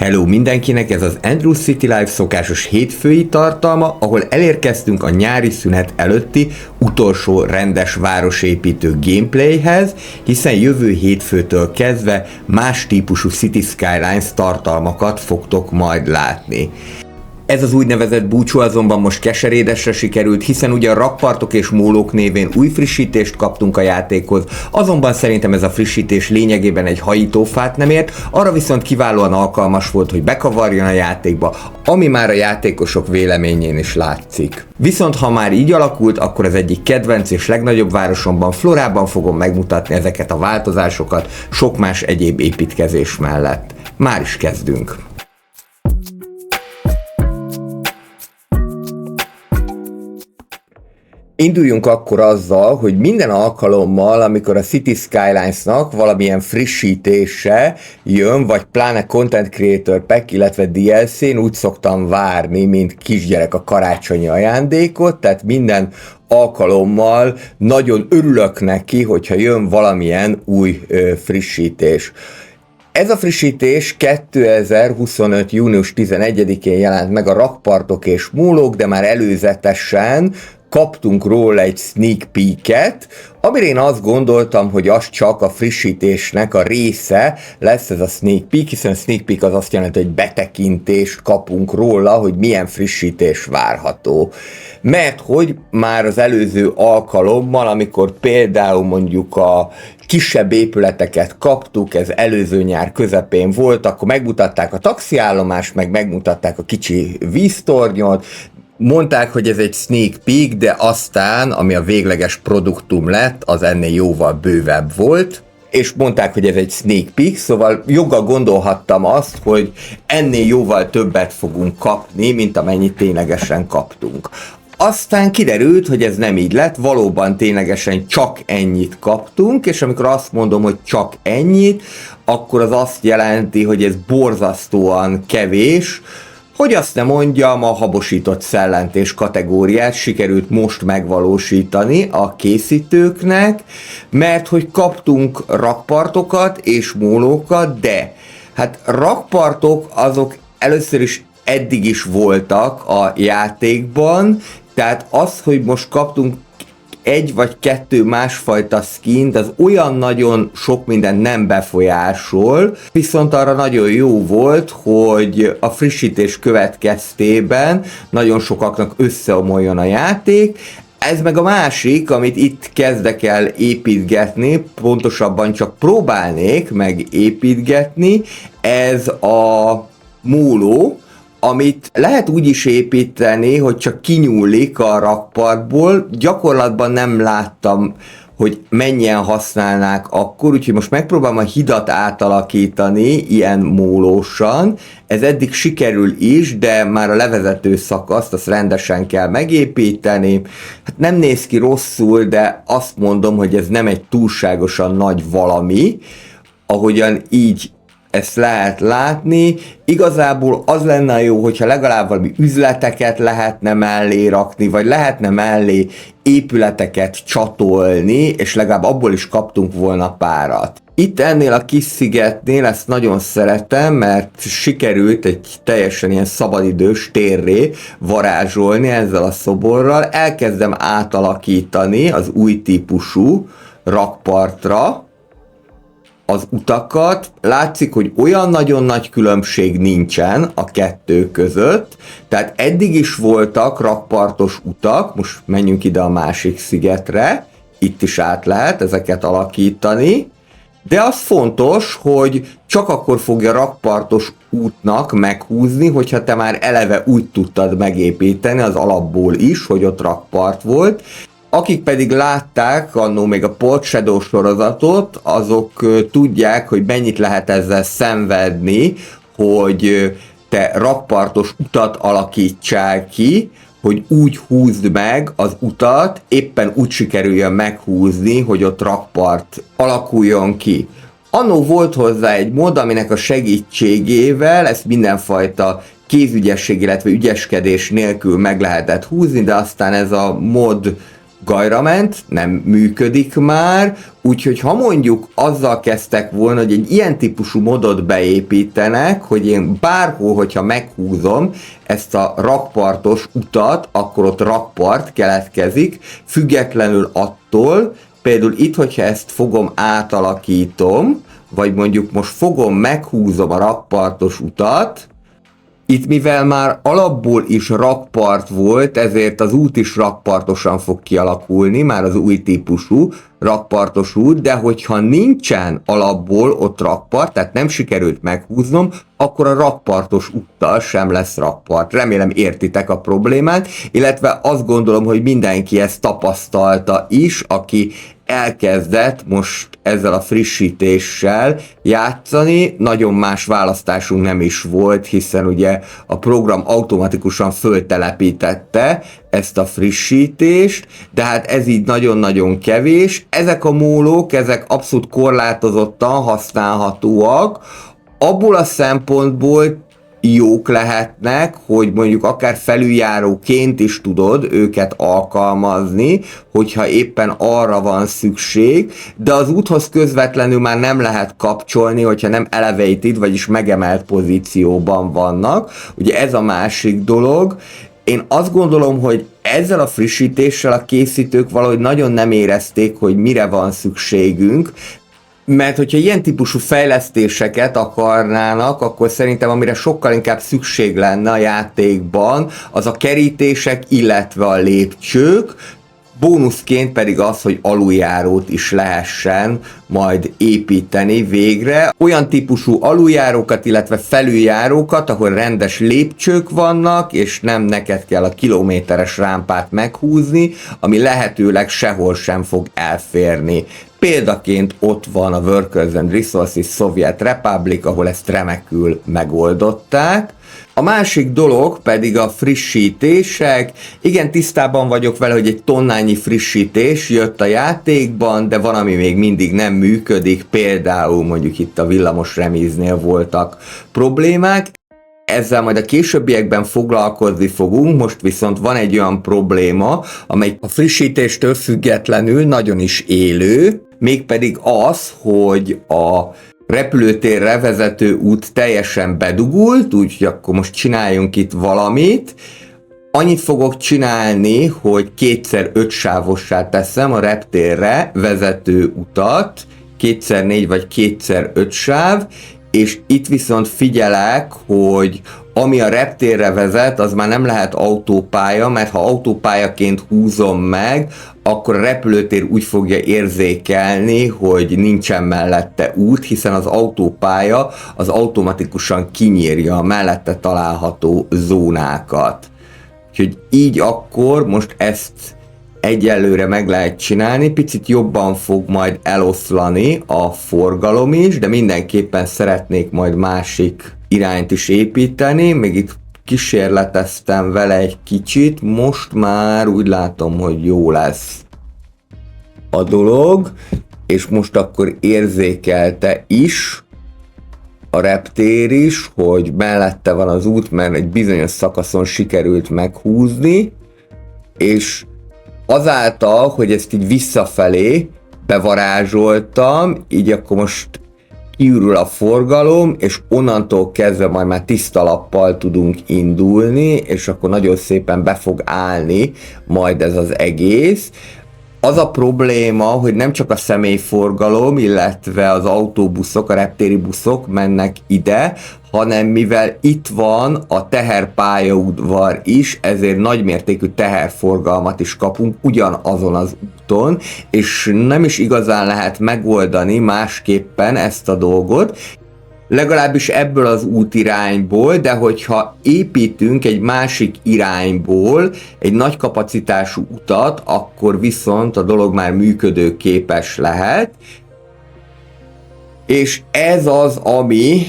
Hello mindenkinek, ez az Andrew City Live szokásos hétfői tartalma, ahol elérkeztünk a nyári szünet előtti utolsó rendes városépítő gameplayhez, hiszen jövő hétfőtől kezdve más típusú City Skylines tartalmakat fogtok majd látni. Ez az úgynevezett búcsú azonban most keserédesre sikerült, hiszen ugye a rakpartok és mólók névén új frissítést kaptunk a játékhoz, azonban szerintem ez a frissítés lényegében egy hajítófát nem ért, arra viszont kiválóan alkalmas volt, hogy bekavarjon a játékba, ami már a játékosok véleményén is látszik. Viszont ha már így alakult, akkor az egyik kedvenc és legnagyobb városomban, Florában fogom megmutatni ezeket a változásokat, sok más egyéb építkezés mellett. Már is kezdünk! Induljunk akkor azzal, hogy minden alkalommal, amikor a City Skylines-nak valamilyen frissítése jön, vagy pláne Content Creator Pack, illetve DLC-n úgy szoktam várni, mint kisgyerek a karácsonyi ajándékot, tehát minden alkalommal nagyon örülök neki, hogyha jön valamilyen új frissítés. Ez a frissítés 2025. június 11-én jelent meg a rakpartok és mólók, de már előzetesen kaptunk róla egy sneak peeket, amire én azt gondoltam, hogy az csak a frissítésnek a része lesz ez a sneak peek, hiszen a sneak peek az azt jelenti, hogy betekintést kapunk róla, hogy milyen frissítés várható. Mert hogy már az előző alkalommal, amikor például mondjuk a kisebb épületeket kaptuk, ez előző nyár közepén volt, akkor megmutatták a taxiállomást, meg megmutatták a kicsi víztornyot, mondták, hogy ez egy sneak peek, de aztán, ami a végleges produktum lett, az ennél jóval bővebb volt, és mondták, hogy ez egy sneak peek, szóval joggal gondolhattam azt, hogy ennél jóval többet fogunk kapni, mint amennyit ténylegesen kaptunk. Aztán kiderült, hogy ez nem így lett, valóban ténylegesen csak ennyit kaptunk, és amikor azt mondom, hogy csak ennyit, akkor az azt jelenti, hogy ez borzasztóan kevés, hogy azt nem mondjam, a habosított szellentés kategóriát sikerült most megvalósítani a készítőknek, mert hogy kaptunk rakpartokat és mólókat, de hát rakpartok azok először is eddig is voltak a játékban, tehát az, hogy most kaptunk egy vagy kettő másfajta skint, az olyan nagyon sok minden nem befolyásol, viszont arra nagyon jó volt, hogy a frissítés következtében nagyon sokaknak összeomoljon a játék. Ez meg a másik, amit itt kezdek el építgetni, pontosabban csak próbálnék meg építgetni, ez a móló, amit lehet úgy is építeni, hogy csak kinyúlik a rakpartból, gyakorlatban nem láttam, hogy mennyien használnák akkor, úgyhogy most megpróbálom a hidat átalakítani ilyen mólósan. Ez eddig sikerül is, de már a levezető szakaszt azt rendesen kell megépíteni. Hát nem néz ki rosszul, de azt mondom, hogy ez nem egy túlságosan nagy valami, ahogyan így ezt lehet látni. Igazából az lenne jó, hogyha legalább valami üzleteket lehetne mellé rakni, vagy lehetne mellé épületeket csatolni, és legalább abból is kaptunk volna párat. Itt ennél a kis szigetnél ezt nagyon szeretem, mert sikerült egy teljesen ilyen szabadidős térré varázsolni ezzel a szoborral. Elkezdem átalakítani az új típusú rakpartra az utakat. Látszik, hogy olyan nagyon nagy különbség nincsen a kettő között, tehát eddig is voltak rakpartos utak, most menjünk ide a másik szigetre, itt is át lehet ezeket alakítani, de az fontos, hogy csak akkor fogja rakpartos útnak meghúzni, hogyha te már eleve úgy tudtad megépíteni az alapból is, hogy ott rakpart volt. Akik pedig látták annó még a Port Shadow sorozatot, azok tudják, hogy mennyit lehet ezzel szenvedni, hogy te rakpartos utat alakítsál ki, hogy úgy húzd meg az utat, éppen úgy sikerüljön meghúzni, hogy ott rakpart alakuljon ki. Annó volt hozzá egy mód, aminek a segítségével ezt mindenfajta kézügyesség, illetve ügyeskedés nélkül meg lehetett húzni, de aztán ez a mod gajra ment, nem működik már, úgyhogy ha mondjuk azzal kezdtek volna, hogy egy ilyen típusú modot beépítenek, hogy én bárhol, hogyha meghúzom ezt a rakpartos utat, akkor ott rakpart keletkezik, függetlenül attól, például itt, hogyha ezt fogom, átalakítom, vagy mondjuk most fogom, meghúzom a rakpartos utat, itt mivel már alapból is rakpart volt, ezért az út is rakpartosan fog kialakulni, már az új típusú rakpartos út, de hogyha nincsen alapból ott rakpart, tehát nem sikerült meghúznom, akkor a rakpartos úttal sem lesz rakpart. Remélem értitek a problémát, illetve azt gondolom, hogy mindenki ezt tapasztalta is, aki elkezdett most ezzel a frissítéssel játszani, nagyon más választásunk nem is volt, hiszen ugye a program automatikusan föltelepítette ezt a frissítést, de hát ez így nagyon-nagyon kevés. Ezek a mólók, ezek abszolút korlátozottan használhatóak, abból a szempontból jók lehetnek, hogy mondjuk akár felüljáróként is tudod őket alkalmazni, hogyha éppen arra van szükség, de az úthoz közvetlenül már nem lehet kapcsolni, hogyha nem elevated, vagyis megemelt pozícióban vannak. Ugye ez a másik dolog. Én azt gondolom, hogy ezzel a frissítéssel a készítők valahogy nagyon nem érezték, hogy mire van szükségünk, mert hogyha ilyen típusú fejlesztéseket akarnának, akkor szerintem amire sokkal inkább szükség lenne a játékban, az a kerítések, illetve a lépcsők, bónuszként pedig az, hogy aluljárót is lehessen majd építeni végre. Olyan típusú aluljárókat, illetve felüljárókat, ahol rendes lépcsők vannak, és nem neked kell a kilométeres rámpát meghúzni, ami lehetőleg sehol sem fog elférni. Példaként ott van a Workers and Resources Soviet Republic, ahol ezt remekül megoldották. A másik dolog pedig a frissítések. Igen, tisztában vagyok vele, hogy egy tonnányi frissítés jött a játékban, de van, ami még mindig nem működik, például mondjuk itt a villamos remíznél voltak problémák. Ezzel majd a későbbiekben foglalkozni fogunk, most viszont van egy olyan probléma, amely a frissítéstől függetlenül nagyon is élő, mégpedig az, hogy a repülőtérre vezető út teljesen bedugult, úgyhogy akkor most csináljunk itt valamit. Annyit fogok csinálni, hogy 2x5 sávossá teszem a reptérre vezető utat, 2x4 vagy 2x5 sáv, és itt viszont figyelek, hogy ami a reptérre vezet, az már nem lehet autópálya, mert ha autópályaként húzom meg, akkor a repülőtér úgy fogja érzékelni, hogy nincsen mellette út, hiszen az autópálya az automatikusan kinyírja a mellette található zónákat. Úgyhogy így akkor most ezt egyelőre meg lehet csinálni, picit jobban fog majd eloszlani a forgalom is, de mindenképpen szeretnék majd másik irányt is építeni, még itt kísérleteztem vele egy kicsit, most már úgy látom, hogy jó lesz a dolog, és most akkor érzékelte is a reptér is, hogy mellette van az út, mert egy bizonyos szakaszon sikerült meghúzni, és azáltal, hogy ezt így visszafelé bevarázsoltam, így akkor most kiürül a forgalom, és onnantól kezdve majd már tiszta lappal tudunk indulni, és akkor nagyon szépen be fog állni majd ez az egész. Az a probléma, hogy nem csak a személyforgalom, illetve az autóbuszok, a reptéri buszok mennek ide, hanem mivel itt van a teherpályaudvar is, ezért nagymértékű teherforgalmat is kapunk ugyanazon az úton, és nem is igazán lehet megoldani másképpen ezt a dolgot, legalábbis ebből az útirányból, de hogyha építünk egy másik irányból egy nagy kapacitású utat, akkor viszont a dolog már működőképes lehet. És ez az, ami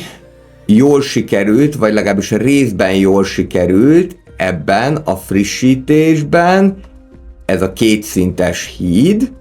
jól sikerült, vagy legalábbis részben jól sikerült ebben a frissítésben, ez a kétszintes híd,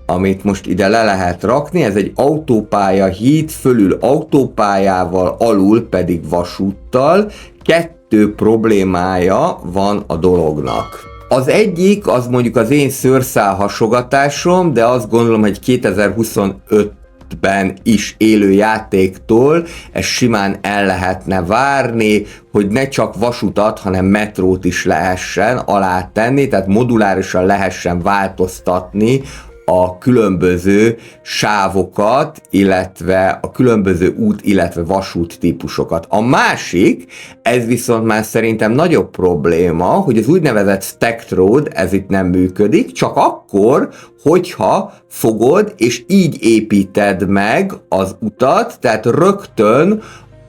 amit most ide le lehet rakni, ez egy autópálya híd, fölül autópályával, alul pedig vasúttal. Kettő problémája van a dolognak. Az egyik, az mondjuk az én szőrszál hasogatásom, de azt gondolom, hogy 2025-ben is élő játéktól ez simán el lehetne várni, hogy ne csak vasutat, hanem metrót is lehessen alátenni, tehát modulárisan lehessen változtatni a különböző sávokat, illetve a különböző út, illetve vasút típusokat. A másik, ez viszont már szerintem nagyobb probléma, hogy az úgynevezett stacked road, ez itt nem működik, csak akkor, hogyha fogod és így építed meg az utat, tehát rögtön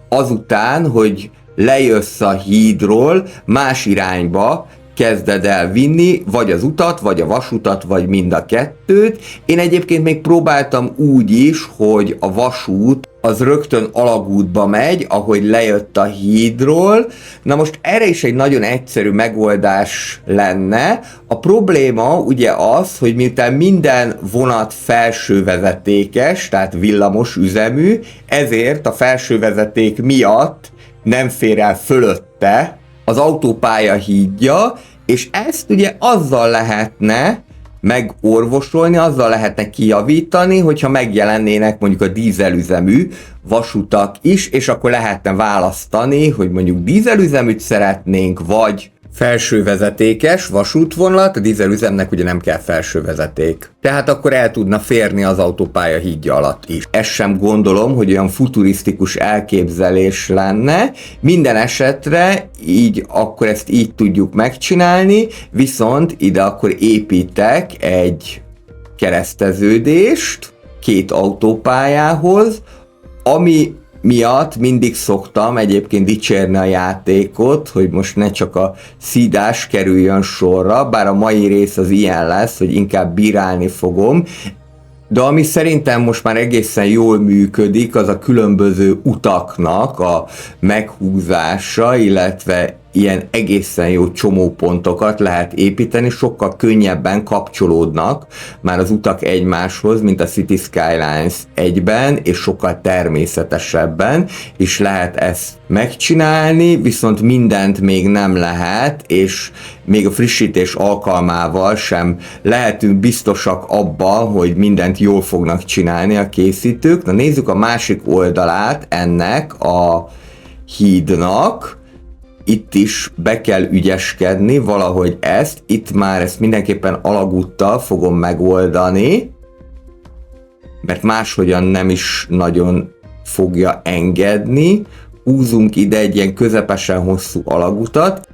azután, hogy lejössz a hídról, más irányba kezded el vinni, vagy az utat, vagy a vasutat, vagy mind a kettőt. Én egyébként még próbáltam úgy is, hogy a vasút az rögtön alagútba megy, ahogy lejött a hídról. Na most erre is egy nagyon egyszerű megoldás lenne. A probléma ugye az, hogy miután minden vonat felsővezetékes, tehát villamos üzemű, ezért a felsővezeték miatt nem fér el fölötte az autópálya hídja, és ezt ugye azzal lehetne megorvosolni, azzal lehetne kijavítani, hogyha megjelennének mondjuk a dízelüzemű vasutak is, és akkor lehetne választani, hogy mondjuk dízelüzeműt szeretnénk, vagy felsővezetékes vasútvonalat, a dízelüzemnek ugye nem kell felsővezeték. Tehát akkor el tudna férni az autópálya hídja alatt is. Ezt sem gondolom, hogy olyan futurisztikus elképzelés lenne. Minden esetre így akkor ezt így tudjuk megcsinálni, viszont ide akkor építek egy kereszteződést két autópályához, ami miatt mindig szoktam egyébként dicsérni a játékot, hogy most ne csak a szídás kerüljön sorra, bár a mai rész az ilyen lesz, hogy inkább bírálni fogom, de ami szerintem most már egészen jól működik, az a különböző utaknak a meghúzása, illetve ilyen egészen jó csomópontokat lehet építeni, sokkal könnyebben kapcsolódnak már az utak egymáshoz, mint a City Skylines 1-ben, és sokkal természetesebben is lehet ezt megcsinálni, viszont mindent még nem lehet, és még a frissítés alkalmával sem lehetünk biztosak abban, hogy mindent jól fognak csinálni a készítők. Na nézzük a másik oldalát ennek a hídnak. Itt is be kell ügyeskedni valahogy itt már ezt mindenképpen alagúttal fogom megoldani, mert máshogyan nem is nagyon fogja engedni. Húzunk ide egy ilyen közepesen hosszú alagutat,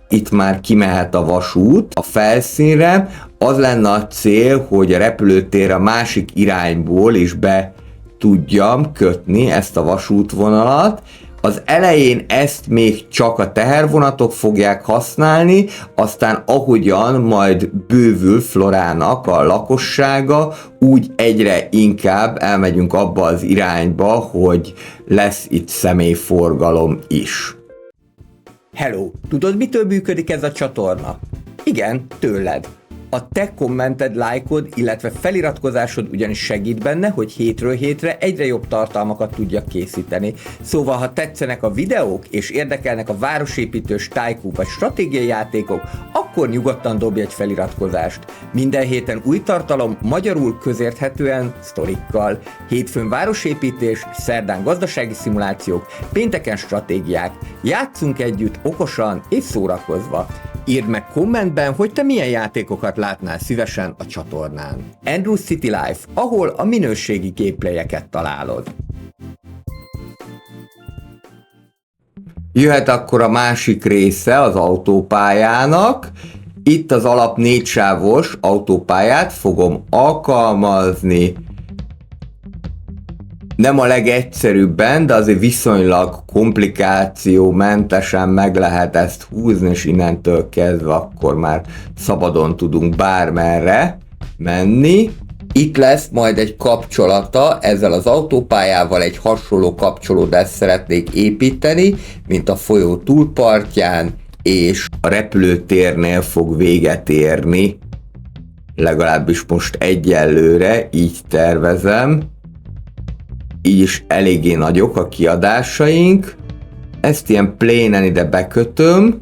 itt már kimehet a vasút a felszínre. Az lenne a cél, hogy a repülőtér a másik irányból is be tudjam kötni ezt a vasútvonalat. Az elején ezt még csak a tehervonatok fogják használni, aztán ahogyan majd bővül Florának a lakossága, úgy egyre inkább elmegyünk abba az irányba, hogy lesz itt személyforgalom is. Hello! Tudod, mitől működik ez a csatorna? Igen, tőled. A te kommented, lájkod, illetve feliratkozásod ugyanis segít benne, hogy hétről hétre egyre jobb tartalmakat tudjak készíteni. Szóval, ha tetszenek a videók, és érdekelnek a városépítős, tycoon vagy stratégiai játékok, akkor nyugodtan dobj egy feliratkozást. Minden héten új tartalom, magyarul közérthetően, sztorikkal. Hétfőn városépítés, szerdán gazdasági szimulációk, pénteken stratégiák. Játszunk együtt okosan és szórakozva. Írd meg kommentben, hogy te milyen játékokat látnál szívesen a csatornán. Andrew City Life, ahol a minőségi gameplayeket találod. Jöhet akkor a másik része az autópályának. Itt az alap 4 sávos autópályát fogom alkalmazni. Nem a legegyszerűbben, de azért viszonylag komplikációmentesen meg lehet ezt húzni, és innentől kezdve akkor már szabadon tudunk bármerre menni. Itt lesz majd egy kapcsolata ezzel az autópályával, egy hasonló kapcsolódást szeretnék építeni, mint a folyó túlpartján, és a repülőtérnél fog véget érni. Legalábbis most egyelőre így tervezem. Így is eléggé nagyok a kiadásaink. Ezt ilyen plénen ide bekötöm.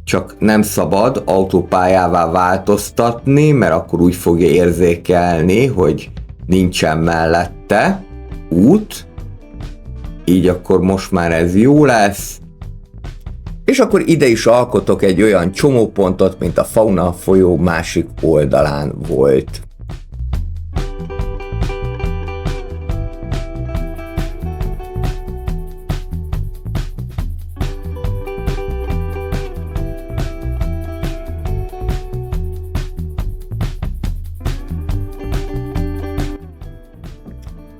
csak nem szabad autópályává változtatni, mert akkor úgy fogja érzékelni, hogy nincsen mellette út, így akkor most már ez jó lesz. És akkor ide is alkotok egy olyan csomópontot, mint a Fauna folyó másik oldalán volt.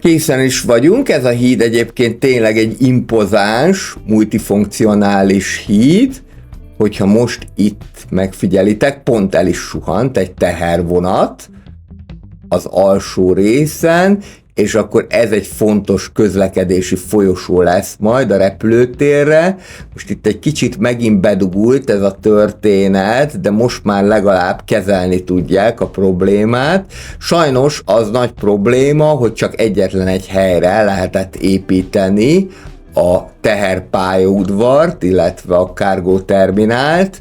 Készen is vagyunk, ez a híd egyébként tényleg egy impozáns, multifunkcionális híd, hogyha most itt megfigyelitek, pont el is suhant egy tehervonat az alsó részen, és akkor ez egy fontos közlekedési folyosó lesz majd a repülőtérre. Most itt egy kicsit megint bedugult ez a történet, de most már legalább kezelni tudják a problémát. Sajnos az nagy probléma, hogy csak egyetlen egy helyre lehetett építeni a teherpályaudvart, illetve a cargo terminált,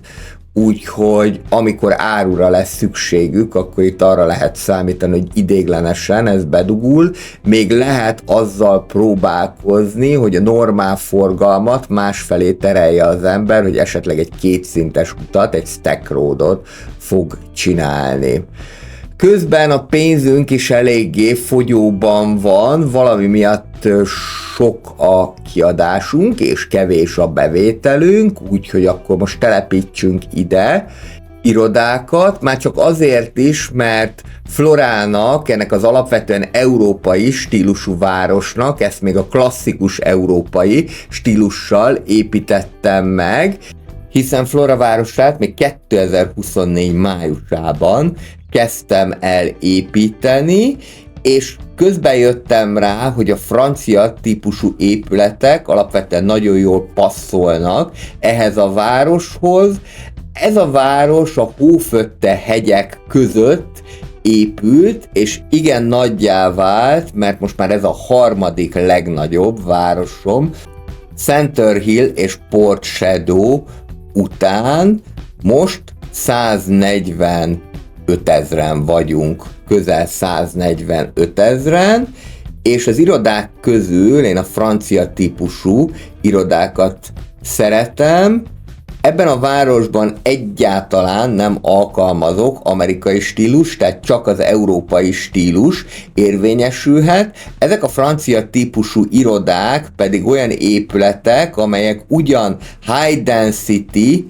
úgyhogy amikor árura lesz szükségük, akkor itt arra lehet számítani, hogy idéglenesen ez bedugul. Még lehet azzal próbálkozni, hogy a normál forgalmat másfelé terelje az ember, hogy esetleg egy kétszintes utat, egy stack roadot fog csinálni. Közben a pénzünk is eléggé fogyóban van, valami miatt sok a kiadásunk és kevés a bevételünk, úgyhogy akkor most telepítsünk ide irodákat, már csak azért is, mert Florának, ennek az alapvetően európai stílusú városnak, ezt még a klasszikus európai stílussal építettem meg, hiszen Flora városát még 2024 májusában kezdtem el építeni, és közben jöttem rá, hogy a francia típusú épületek alapvetően nagyon jól passzolnak ehhez a városhoz. Ez a város a hófötte hegyek között épült, és igen nagyjá vált, mert most már ez a harmadik legnagyobb városom. Center Hill és Port Shadow után most 145 000 vagyunk, közel 145 000, és az irodák közül én a francia típusú irodákat szeretem. Ebben a városban egyáltalán nem alkalmazok amerikai stílus, tehát csak az európai stílus érvényesülhet. Ezek a francia típusú irodák pedig olyan épületek, amelyek ugyan high density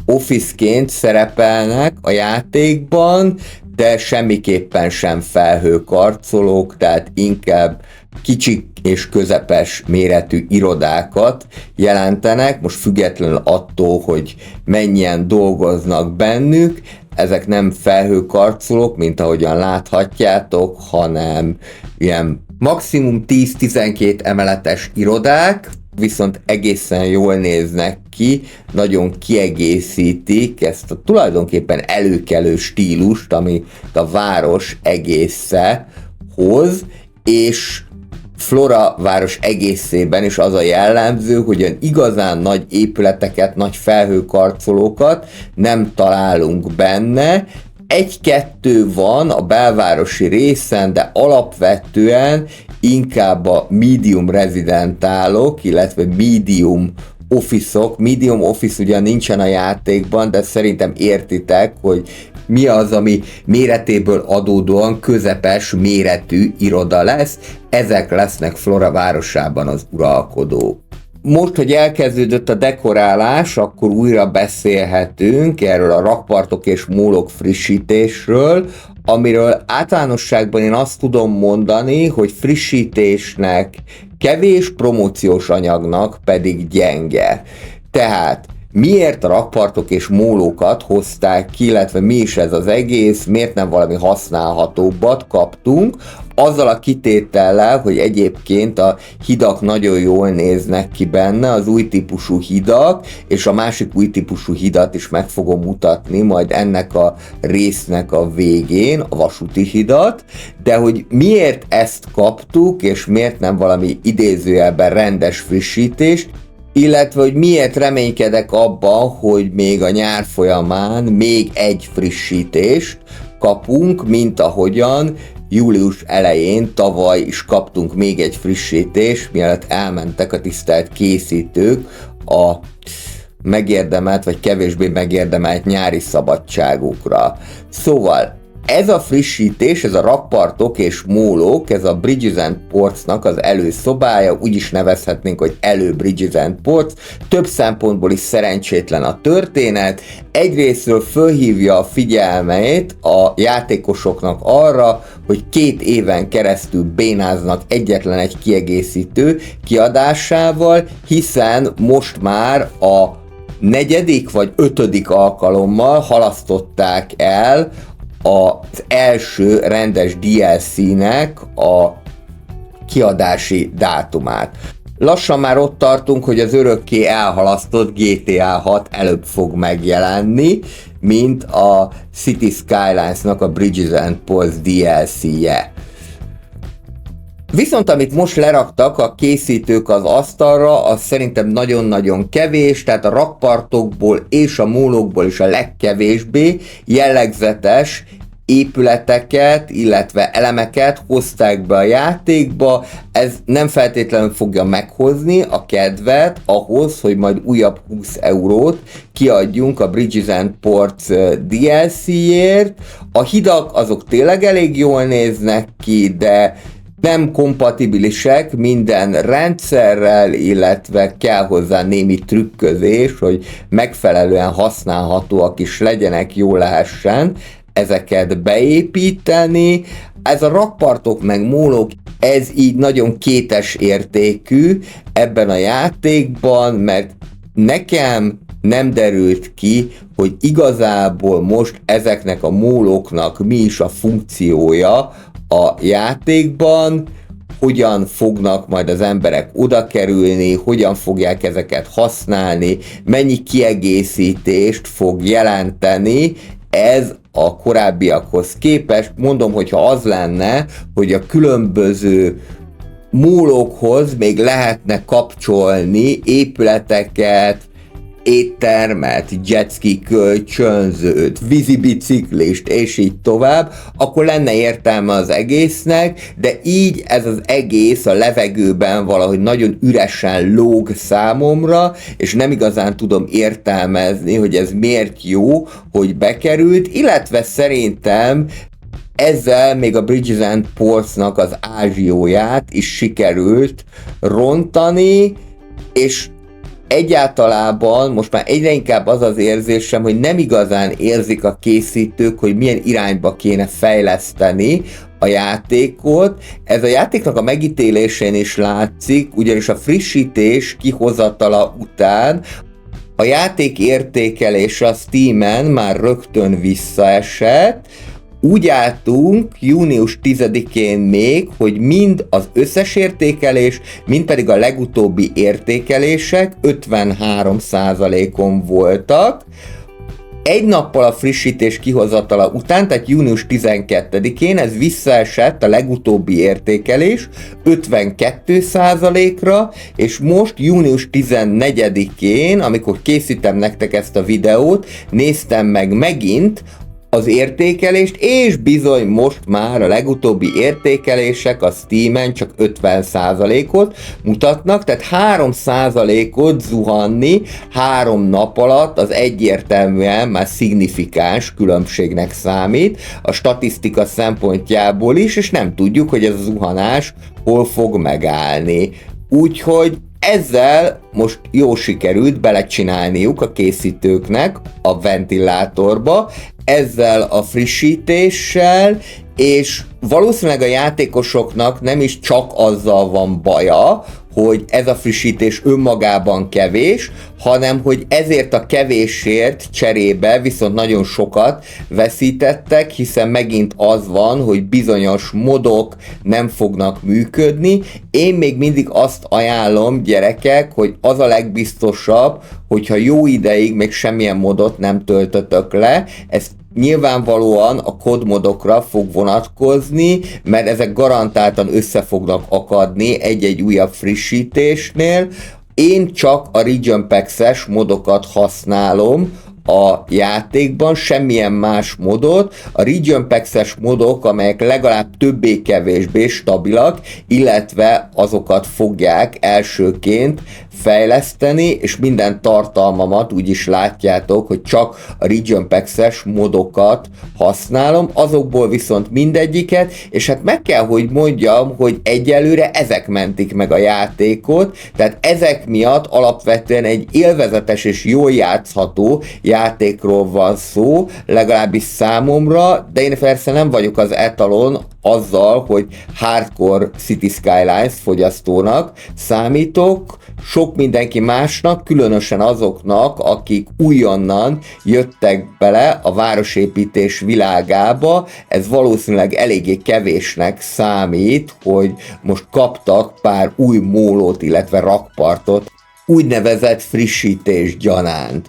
office-ként szerepelnek a játékban, de semmiképpen sem felhőkarcolók, tehát inkább kicsik és közepes méretű irodákat jelentenek, most függetlenül attól, hogy mennyien dolgoznak bennük. Ezek nem felhőkarcolók, mint ahogyan láthatjátok, hanem ilyen maximum 10-12 emeletes irodák, viszont egészen jól néznek ki, nagyon kiegészítik ezt a tulajdonképpen előkelő stílust, amit a város egésze hoz, és Flora város egészében is az a jellemző, hogy olyan igazán nagy épületeket, nagy felhőkarcolókat nem találunk benne. Egy-kettő van a belvárosi részen, de alapvetően inkább a medium rezidentálok, illetve medium office-ok. Medium office ugyan nincsen a játékban, de szerintem értitek, hogy mi az, ami méretéből adódóan közepes méretű iroda lesz. Ezek lesznek Flora városában az uralkodók. Most, hogy elkezdődött a dekorálás, akkor újra beszélhetünk erről a rakpartok és mólok frissítésről, amiről általánosságban én azt tudom mondani, hogy frissítésnek kevés, promóciós anyagnak pedig gyenge. Tehát miért a rakpartok és mólókat hozták ki, illetve mi is ez az egész, miért nem valami használhatóbbat kaptunk, azzal a kitétellel, hogy egyébként a hidak nagyon jól néznek ki benne, az új típusú hidak, és a másik új típusú hidat is meg fogom mutatni majd ennek a résznek a végén, a vasúti hidat, de hogy miért ezt kaptuk, és miért nem valami idézőjelben rendes frissítést, illetve hogy miért reménykedek abban, hogy még a nyár folyamán még egy frissítést kapunk, mint ahogyan július elején tavaly is kaptunk még egy frissítést, mielőtt elmentek a tisztelt készítők a megérdemelt vagy kevésbé megérdemelt nyári szabadságukra. Szóval ez a frissítés, ez a rakpartok és mólók, ez a Bridges and Portsnak az előszobája, úgy is nevezhetnénk, hogy Bridges and Ports. Több szempontból is szerencsétlen a történet. Egyrésztről fölhívja a figyelmét a játékosoknak arra, hogy 2 éven keresztül bénáznak egyetlen egy kiegészítő kiadásával, hiszen most már a 4. vagy 5. alkalommal halasztották el az első rendes DLC-nek a kiadási dátumát. Lassan már ott tartunk, hogy az örökké elhalasztott GTA 6 előbb fog megjelenni, mint a City Skylines-nak a Bridges and Ports DLC-je. Viszont amit most leraktak a készítők az asztalra, az szerintem nagyon-nagyon kevés, tehát a rakpartokból és a mólókból is a legkevésbé jellegzetes épületeket, illetve elemeket hozták be a játékba. Ez nem feltétlenül fogja meghozni a kedvet ahhoz, hogy majd újabb 20 eurót kiadjunk a Bridges and Ports DLC-ért. A hidak azok tényleg elég jól néznek ki, de nem kompatibilisek minden rendszerrel, illetve kell hozzá némi trükközés, hogy megfelelően használhatóak is legyenek, jól lehessen ezeket beépíteni. Ez a rakpartok meg mólók, ez így nagyon kétes értékű ebben a játékban, mert nekem nem derült ki, hogy igazából most ezeknek a mólóknak mi is a funkciója a játékban, hogyan fognak majd az emberek oda kerülni, hogyan fogják ezeket használni, mennyi kiegészítést fog jelenteni ez a korábbiakhoz képest. Mondom, hogyha az lenne, hogy a különböző mólókhoz még lehetne kapcsolni épületeket, éttermet, jetski kölcsönzőt, vízibiciklist, és így tovább, akkor lenne értelme az egésznek, de így ez az egész a levegőben valahogy nagyon üresen lóg számomra, és nem igazán tudom értelmezni, hogy ez miért jó, hogy bekerült, illetve szerintem ezzel még a Bridges and Portsnak az ázsióját is sikerült rontani, és egyáltalában most már egyre inkább az az érzésem, hogy nem igazán érzik a készítők, hogy milyen irányba kéne fejleszteni a játékot. Ez a játéknak a megítélésén is látszik, ugyanis a frissítés kihozatala után a játék értékelése a Steamen már rögtön visszaesett. Úgy álltunk június 10-én még, hogy mind az összes értékelés, mind pedig a legutóbbi értékelések 53%-on voltak. Egy nappal a frissítés kihozatala után, tehát június 12-én ez visszaesett a legutóbbi értékelés 52%-ra, és most június 14-én, amikor készítem nektek ezt a videót, néztem meg megint az értékelést, és bizony most már a legutóbbi értékelések a Steamen csak 50%-ot mutatnak, tehát 3%-ot zuhanni 3 nap alatt az egyértelműen már szignifikáns különbségnek számít a statisztika szempontjából is, és nem tudjuk, hogy ez a zuhanás hol fog megállni. Úgyhogy ezzel most jó sikerült belecsinálniuk a készítőknek a ventilátorba, ezzel a frissítéssel, és valószínűleg a játékosoknak nem is csak azzal van baja, hogy ez a frissítés önmagában kevés, hanem hogy ezért a kevésért cserébe viszont nagyon sokat veszítettek, hiszen megint az van, hogy bizonyos modok nem fognak működni. Én még mindig azt ajánlom, gyerekek, hogy az a legbiztosabb, hogyha jó ideig még semmilyen modot nem töltötök le, ezt nyilvánvalóan a kodmodokra fog vonatkozni, mert ezek garantáltan össze fognak akadni egy-egy újabb frissítésnél. Én csak a Region Packs-es modokat használom a játékban, semmilyen más modot. A Region Packs-es modok, amelyek legalább többé-kevésbé stabilak, illetve azokat fogják elsőként fejleszteni, és minden tartalmamat úgy is látjátok, hogy csak a Region Packs-es modokat használom, azokból viszont mindegyiket, és hát meg kell, hogy mondjam, hogy egyelőre ezek mentik meg a játékot, tehát ezek miatt alapvetően egy élvezetes és jól játszható játékról van szó, legalábbis számomra, de én persze nem vagyok az etalon azzal, hogy hardcore City Skylines fogyasztónak számítok, sok mindenki másnak, különösen azoknak, akik újonnan jöttek bele a városépítés világába, ez valószínűleg eléggé kevésnek számít, hogy most kaptak pár új mólót, illetve rakpartot, úgynevezett frissítés gyanánt.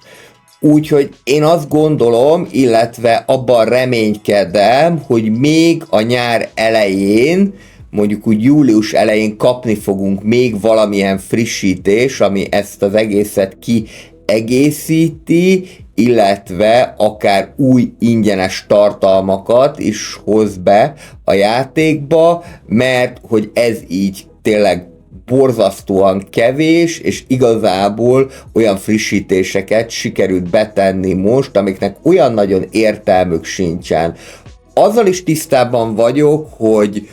Úgyhogy én azt gondolom, illetve abban reménykedem, hogy még a nyár elején, mondjuk úgy július elején kapni fogunk még valamilyen frissítés, ami ezt az egészet kiegészíti, illetve akár új ingyenes tartalmakat is hoz be a játékba, mert hogy ez így tényleg borzasztóan kevés, és igazából olyan frissítéseket sikerült betenni most, amiknek olyan nagyon értelmük sincsen. Azzal is tisztában vagyok, hogy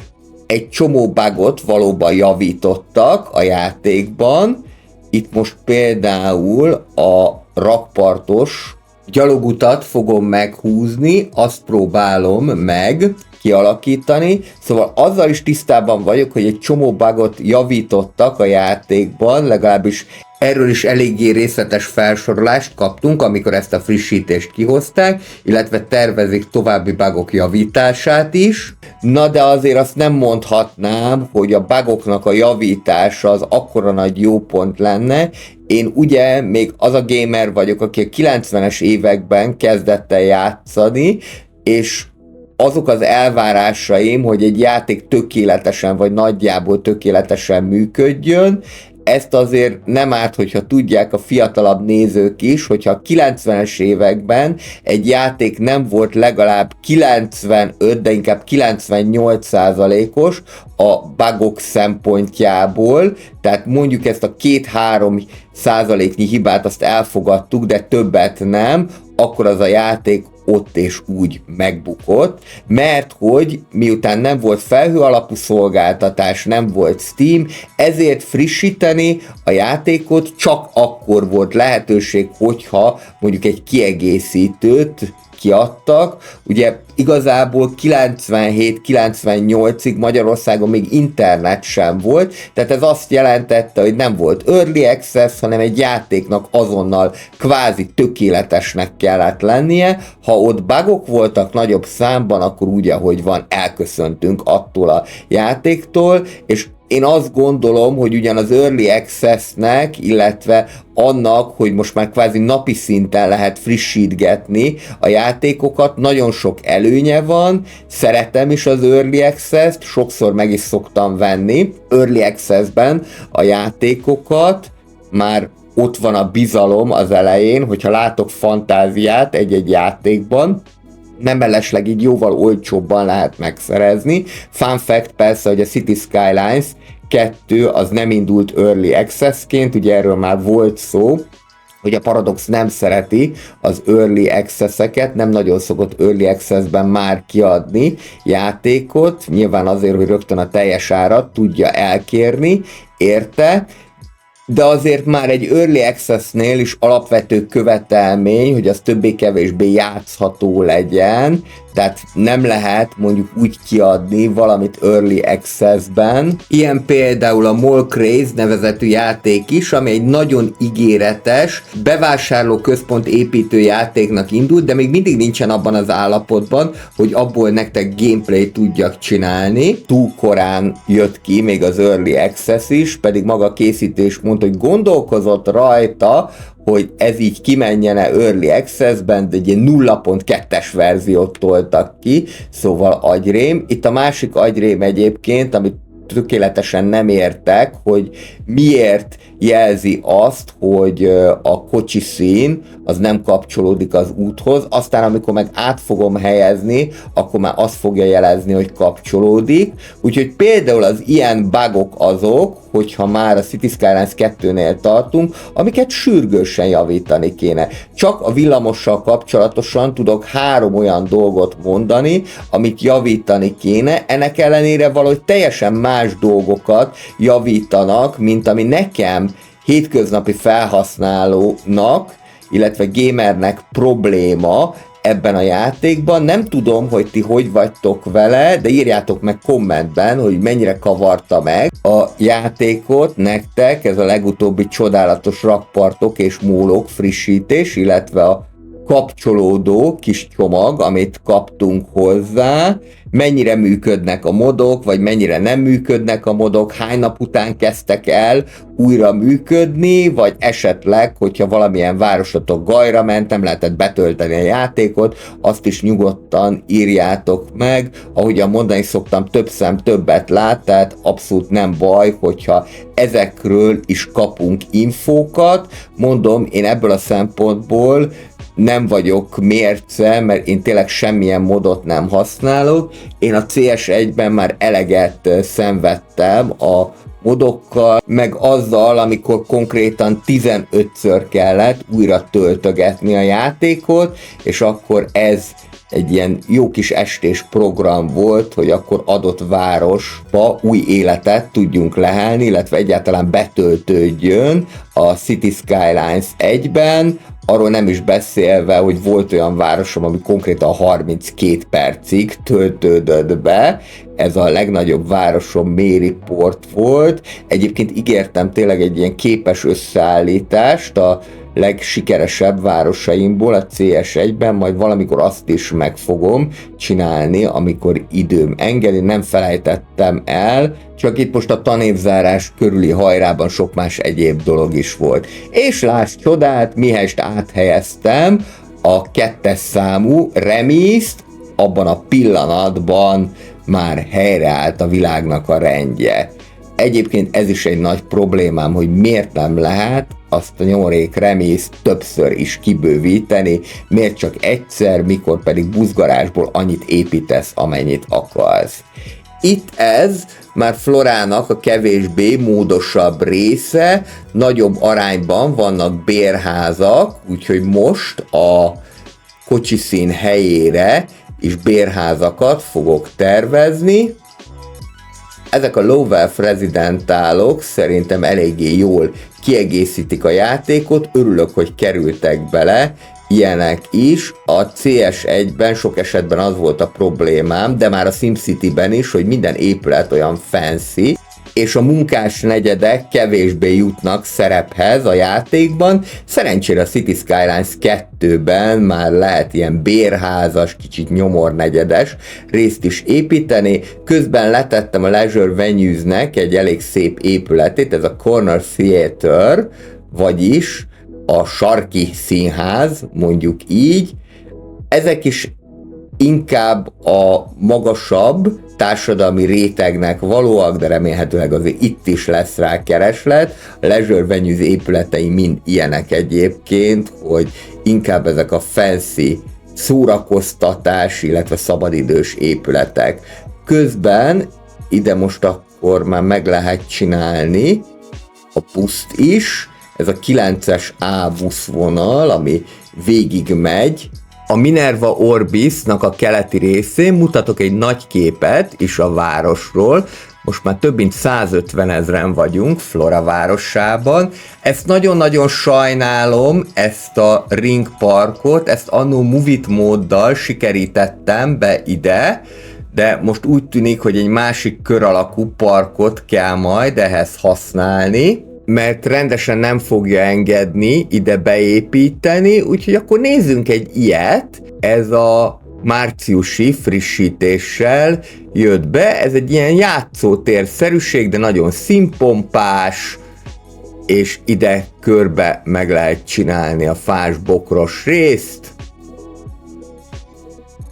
egy csomó bugot valóban javítottak a játékban. Itt most például a rakpartos gyalogutat fogom meghúzni, azt próbálom meg kialakítani, szóval azzal is tisztában vagyok, hogy egy csomó bugot javítottak a játékban, legalábbis erről is eléggé részletes felsorolást kaptunk, amikor ezt a frissítést kihozták, illetve tervezik további bugok javítását is. Na de azért azt nem mondhatnám, hogy a bugoknak a javítása az akkora nagy jó pont lenne. Én ugye még az a gamer vagyok, aki a 90-es években kezdett el játszani, és azok az elvárásaim, hogy egy játék tökéletesen, vagy nagyjából tökéletesen működjön, ezt azért nem árt, hogyha tudják a fiatalabb nézők is, hogyha a 90-es években egy játék nem volt legalább 95, de inkább 98%-os a bugok szempontjából, tehát mondjuk ezt a 2-3%-nyi hibát azt elfogadtuk, de többet nem, akkor az a játék ott és úgy megbukott, mert hogy miután nem volt felhő alapú szolgáltatás, nem volt Steam, ezért frissíteni a játékot csak akkor volt lehetőség, hogyha mondjuk egy kiegészítőt kiadtak. Ugye igazából 97-98-ig Magyarországon még internet sem volt, tehát ez azt jelentette, hogy nem volt early access, hanem egy játéknak azonnal kvázi tökéletesnek kellett lennie. Ha ott bugok voltak nagyobb számban, akkor úgy, ahogy van, elköszöntünk attól a játéktól, és én azt gondolom, hogy ugyan az Early Access-nek, illetve annak, hogy most már kvázi napi szinten lehet frissítgetni a játékokat, nagyon sok előnye van, szeretem is az Early Access-t, sokszor meg is szoktam venni Early Access-ben a játékokat, már ott van a bizalom az elején, hogyha látok fantáziát egy-egy játékban, nem mellesleg így jóval olcsóbban lehet megszerezni. Fun fact persze, hogy a City Skylines 2 az nem indult Early Access-ként, ugye erről már volt szó, hogy a Paradox nem szereti az Early Access-eket, nem nagyon szokott Early Access-ben már kiadni játékot, nyilván azért, hogy rögtön a teljes árat tudja elkérni, érte, de azért már egy Early Access-nél is alapvető követelmény, hogy az többé-kevésbé játszható legyen, tehát nem lehet mondjuk úgy kiadni valamit Early Access-ben. Ilyen például a Mall Craze nevezetű játék is, ami egy nagyon ígéretes, bevásárló központ építő játéknak indult, de még mindig nincsen abban az állapotban, hogy abból nektek gameplay tudjak csinálni. Túl korán jött ki még az Early Access is, pedig maga a készítés mondta, hogy gondolkozott rajta, hogy ez így kimenjene Early Access-ben, de egy ilyen 0.2-es verziót toltak ki, szóval agyrém. Itt a másik agyrém egyébként, amit tökéletesen nem értek, hogy miért jelzi azt, hogy a kocsi szín az nem kapcsolódik az úthoz, aztán amikor meg át fogom helyezni, akkor már azt fogja jelezni, hogy kapcsolódik. Úgyhogy például az ilyen bugok azok, hogyha már a City Skylines 2-nél tartunk, amiket sürgősen javítani kéne. Csak a villamossal kapcsolatosan tudok 3 olyan dolgot mondani, amit javítani kéne, ennek ellenére valahogy teljesen más dolgokat javítanak, mint ami nekem hétköznapi felhasználónak, illetve gamernek probléma ebben a játékban. Nem tudom, hogy ti hogy vagytok vele, de írjátok meg kommentben, hogy mennyire kavarta meg a játékot nektek ez a legutóbbi csodálatos rakpartok és mólok frissítés, illetve a kapcsolódó kis csomag, amit kaptunk hozzá, mennyire működnek a modok, vagy mennyire nem működnek a modok, hány nap után kezdtek el újra működni, vagy esetleg, hogyha valamilyen városatok gajra ment, nem lehetett betölteni a játékot, azt is nyugodtan írjátok meg. Ahogyan mondani szoktam, több szem többet lát, tehát abszolút nem baj, hogyha ezekről is kapunk infókat. Mondom, én ebből a szempontból nem vagyok mérce, mert én tényleg semmilyen modot nem használok. Én a CS1-ben már eleget szenvedtem a modokkal, meg azzal, amikor konkrétan 15-ször kellett újra töltögetni a játékot, és akkor ez egy ilyen jó kis estés program volt, hogy akkor adott városba új életet tudjunk lehelni, illetve egyáltalán betöltődjön a City Skylines 1-ben, arról nem is beszélve, hogy volt olyan városom, ami konkrétan 32 percig töltődött be, ez a legnagyobb városom Maryport volt. Egyébként ígértem tényleg egy ilyen képes összeállítást a legsikeresebb városaimból a CS1-ben, majd valamikor azt is meg fogom csinálni, amikor időm engedi, nem felejtettem el, csak itt most a tanévzárás körüli hajrában sok más egyéb dolog is volt. És láss csodát, mihelyest áthelyeztem a 2-es számú remízt, abban a pillanatban már helyreállt a világnak a rendje. Egyébként ez is egy nagy problémám, hogy miért nem lehet azt a nyomorék remészt többször is kibővíteni, miért csak egyszer, mikor pedig buszgarázsból annyit építesz, amennyit akarsz. Itt ez már Florának a kevésbé módosabb része, nagyobb arányban vannak bérházak, úgyhogy most a kocsiszín helyére is bérházakat fogok tervezni. Ezek a low-wealth residentálok szerintem eléggé jól kiegészítik a játékot, örülök, hogy kerültek bele ilyenek is. A CS1-ben sok esetben az volt a problémám, de már a SimCity-ben is, hogy minden épület olyan fancy, és a munkás negyedek kevésbé jutnak szerephez a játékban. Szerencsére a City Skylines 2-ben már lehet ilyen bérházas, kicsit nyomornegyedes részt is építeni. Közben letettem a Leisure Venues-nek egy elég szép épületét, ez a Corner Theatre, vagyis a sarki színház, mondjuk így. Ezek is inkább a magasabb társadalmi rétegnek valóak, de remélhetőleg azért itt is lesz rá kereslet. A Leisure Venues épületei mind ilyenek egyébként, hogy inkább ezek a fancy szórakoztatás, illetve szabadidős épületek. Közben ide most akkor már meg lehet csinálni a buszt is, ez a 9-es A buszvonal, ami végig megy. A Minerva Orbisnak a keleti részén mutatok egy nagy képet is a városról. Most már több mint 150 000-en vagyunk Flora városában. Ezt nagyon-nagyon sajnálom, ezt a Ring Parkot, ezt annó Movit móddal sikerítettem be ide, de most úgy tűnik, hogy egy másik kör alakú parkot kell majd ehhez használni, mert rendesen nem fogja engedni ide beépíteni, úgyhogy akkor nézzünk egy ilyet. Ez a márciusi frissítéssel jött be, ez egy ilyen játszótérszerűség, de nagyon színpompás, és ide körbe meg lehet csinálni a fás bokros részt.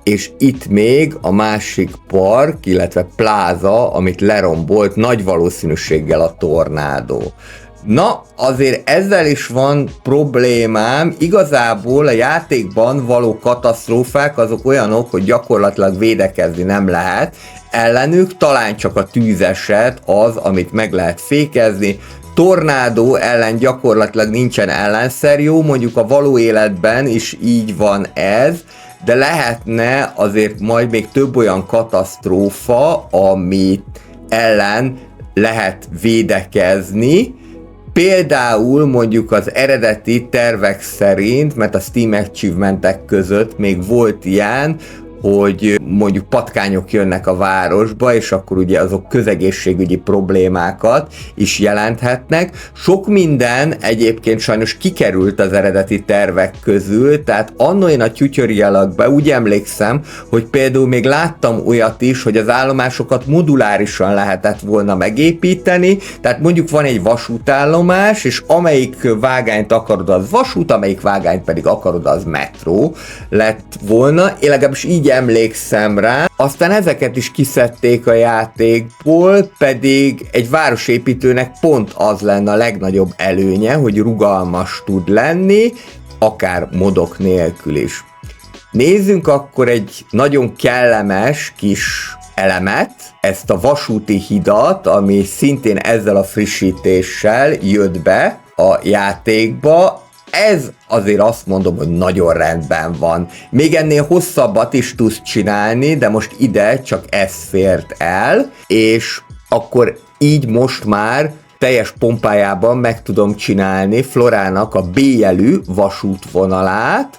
és itt még a másik park, illetve pláza, amit lerombolt nagy valószínűséggel a tornádó. Na, azért ezzel is van problémám, igazából a játékban való katasztrófák azok olyanok, hogy gyakorlatilag védekezni nem lehet ellenük, talán csak a tűzeset az, amit meg lehet fékezni. Tornádó ellen gyakorlatilag nincsen ellenszer, jó, mondjuk a való életben is így van ez, de lehetne azért majd még több olyan katasztrófa, amit ellen lehet védekezni. Például mondjuk az eredeti tervek szerint, mert a Steam Achievementek között még volt ilyen, hogy mondjuk patkányok jönnek a városba, és akkor ugye azok közegészségügyi problémákat is jelenthetnek. Sok minden egyébként sajnos kikerült az eredeti tervek közül, tehát anno én a tutorialokban úgy emlékszem, hogy például még láttam olyat is, hogy az állomásokat modulárisan lehetett volna megépíteni, tehát mondjuk van egy vasútállomás, és amelyik vágányt akarod, az vasút, amelyik vágányt pedig akarod, az metró lett volna. Én legalábbis így emlékszem rá. Aztán ezeket is kiszedték a játékból, pedig egy városépítőnek pont az lenne a legnagyobb előnye, hogy rugalmas tud lenni, akár modok nélkül is. Nézzünk akkor egy nagyon kellemes kis elemet, ezt a vasúti hidat, ami szintén ezzel a frissítéssel jött be a játékba. Ez azért azt mondom, hogy nagyon rendben van. Még ennél hosszabbat is tudsz csinálni, de most ide csak ez fért el, és akkor így most már teljes pompájában meg tudom csinálni Florának a B-jelű vasútvonalát,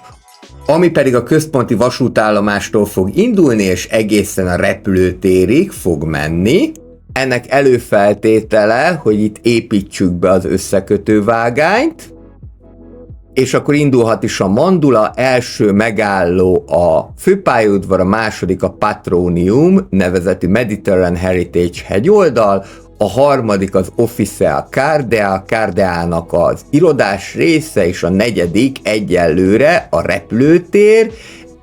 ami pedig a központi vasútállomástól fog indulni, és egészen a repülőtérig fog menni. Ennek előfeltétele, hogy itt építsük be az összekötővágányt, és akkor indulhat is a mandula, első megálló a főpályaudvar, a második a Patronium nevezetű Mediterranean Heritage hegyoldal, a harmadik az Official Cardea-nak az irodás része, és a negyedik egyelőre a repülőtér.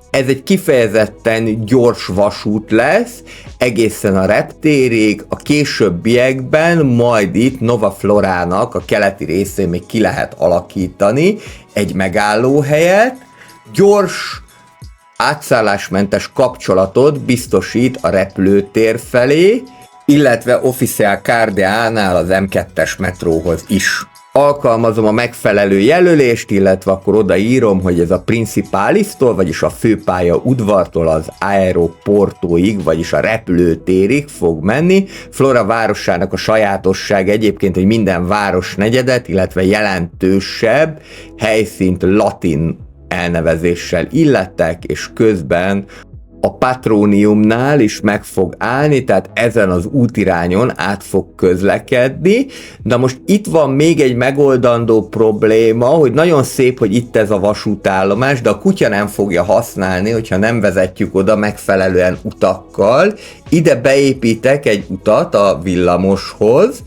Ez egy kifejezetten gyors vasút lesz, egészen a reptérig, a későbbiekben majd itt Nova Florának a keleti részén még ki lehet alakítani egy megállóhelyet. Gyors, átszállásmentes kapcsolatot biztosít a repülőtér felé, illetve Official Cardea-nál az M2-es metróhoz is. Alkalmazom a megfelelő jelölést, illetve akkor odaírom, hogy ez a Principalistól, vagyis a főpálya udvartól az aeroportóig, vagyis a repülőtérig fog menni. Flora városának a sajátosság egyébként, hogy minden városnegyedet, illetve jelentősebb helyszínt latin elnevezéssel illettek, és közben a Patroniumnál is meg fog állni, tehát ezen az útirányon át fog közlekedni. De most itt van még egy megoldandó probléma, hogy nagyon szép, hogy itt ez a vasútállomás, de a kutya nem fogja használni, hogyha nem vezetjük oda megfelelően utakkal. Ide beépítek egy utat a villamoshoz,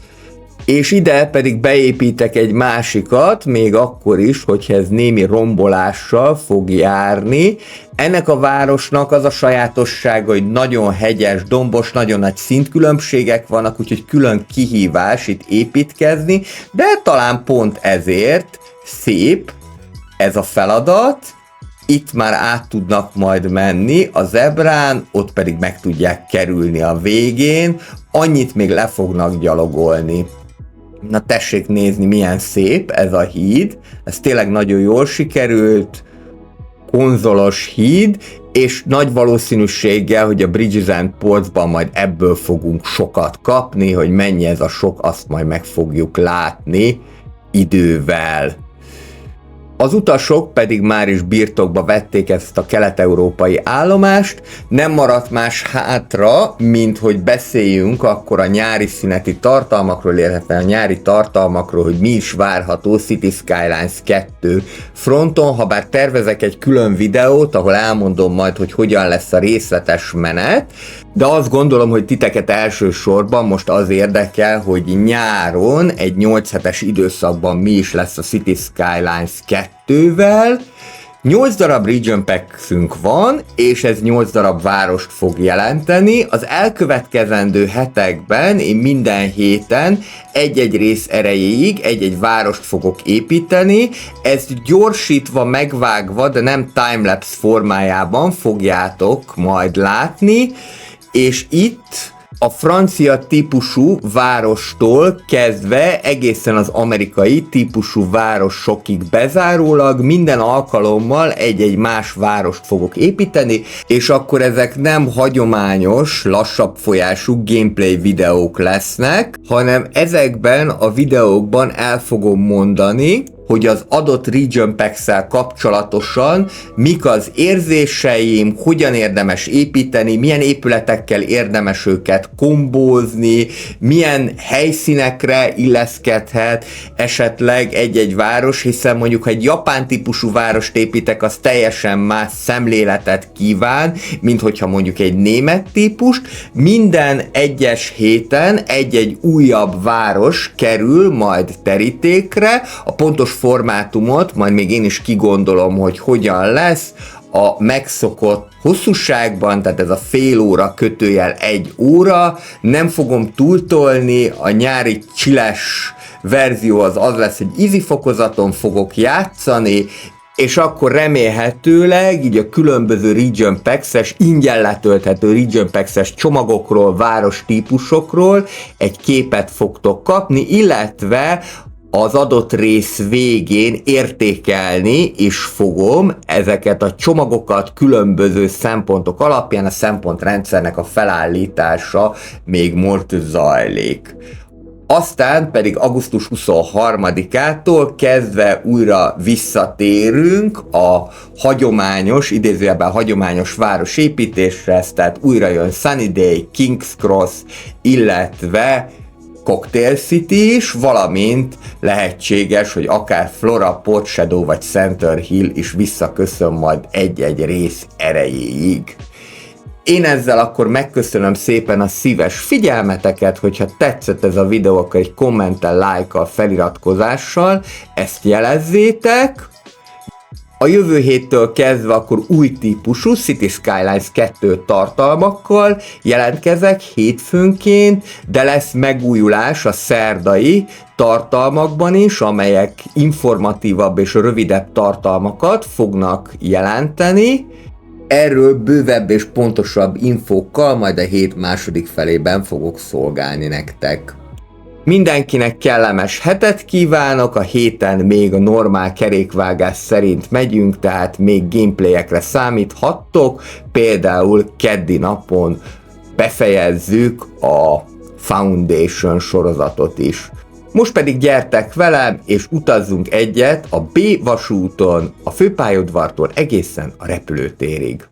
és ide pedig beépítek egy másikat, még akkor is, hogyha ez némi rombolással fog járni. Ennek a városnak az a sajátossága, hogy nagyon hegyes, dombos, nagyon nagy szintkülönbségek vannak, úgyhogy külön kihívás itt építkezni, de talán pont ezért szép ez a feladat. Itt már át tudnak majd menni a zebrán, ott pedig meg tudják kerülni a végén, annyit még le fognak gyalogolni. Na tessék nézni, milyen szép ez a híd, ez tényleg nagyon jól sikerült, konzolos híd, és nagy valószínűséggel, hogy a Bridges and Portsban majd ebből fogunk sokat kapni, hogy mennyi ez a sok, azt majd meg fogjuk látni idővel. Az utasok pedig már is birtokba vették ezt a kelet-európai állomást, nem maradt más hátra, mint hogy beszéljünk akkor a nyári szüneti tartalmakról, illetve a nyári tartalmakról, hogy mi is várható City Skylines 2 fronton, habár tervezek egy külön videót, ahol elmondom majd, hogy hogyan lesz a részletes menet, de azt gondolom, hogy titeket elsősorban most az érdekel, hogy nyáron egy 8 hetes időszakban mi is lesz a City Skylines 2-vel, 8 darab Region Pack-ünk van, és ez 8 darab várost fog jelenteni. Az elkövetkezendő hetekben én minden héten egy-egy rész erejéig egy-egy várost fogok építeni. Ezt gyorsítva, megvágva, de nem timelapse formájában fogjátok majd látni, és itt a francia típusú várostól kezdve egészen az amerikai típusú városokig bezárólag minden alkalommal egy-egy más várost fogok építeni, és akkor ezek nem hagyományos, lassabb folyású gameplay videók lesznek, hanem ezekben a videókban el fogom mondani, hogy az adott Region Packs-szel kapcsolatosan mik az érzéseim, hogyan érdemes építeni, milyen épületekkel érdemes őket kombózni, milyen helyszínekre illeszkedhet esetleg egy-egy város, hiszen mondjuk, ha egy japán típusú várost építek, az teljesen más szemléletet kíván, mint hogyha mondjuk egy német típust. Minden egyes héten egy-egy újabb város kerül majd terítékre, a pontos formátumot majd még én is kigondolom, hogy hogyan lesz a megszokott hosszúságban, tehát ez a fél óra kötőjel 1 óra, nem fogom túltolni, a nyári chilles verzió az lesz, hogy easy fokozaton fogok játszani, és akkor remélhetőleg így a különböző Region Packs-es, ingyen letölthető Region Packs-es csomagokról, város típusokról egy képet fogtok kapni, illetve az adott rész végén értékelni is fogom ezeket a csomagokat különböző szempontok alapján, a szempontrendszernek a felállítása még most zajlik. Aztán pedig augusztus 23-ától kezdve újra visszatérünk a hagyományos, idézőjelben hagyományos városépítésre, tehát újra jön Sunnydale, King's Cross, illetve Cocktail City is, valamint lehetséges, hogy akár Flora, Port Shadow vagy Center Hill is visszaköszön majd egy-egy rész erejéig. Én ezzel akkor megköszönöm szépen a szíves figyelmeteket, hogyha tetszett ez a videó, akkor egy kommenttel, lájkkal, feliratkozással ezt jelezzétek. A jövő héttől kezdve akkor új típusú City Skylines 2 tartalmakkal jelentkezek hétfőnként, de lesz megújulás a szerdai tartalmakban is, amelyek informatívabb és rövidebb tartalmakat fognak jelenteni. Erről bővebb és pontosabb infókkal majd a hét második felében fogok szolgálni nektek. Mindenkinek kellemes hetet kívánok, a héten még a normál kerékvágás szerint megyünk, tehát még gameplayekre számíthattok, például keddi napon befejezzük a Foundation sorozatot is. Most pedig gyertek velem, és utazzunk egyet a B vasúton, a főpályaudvartól egészen a repülőtérig.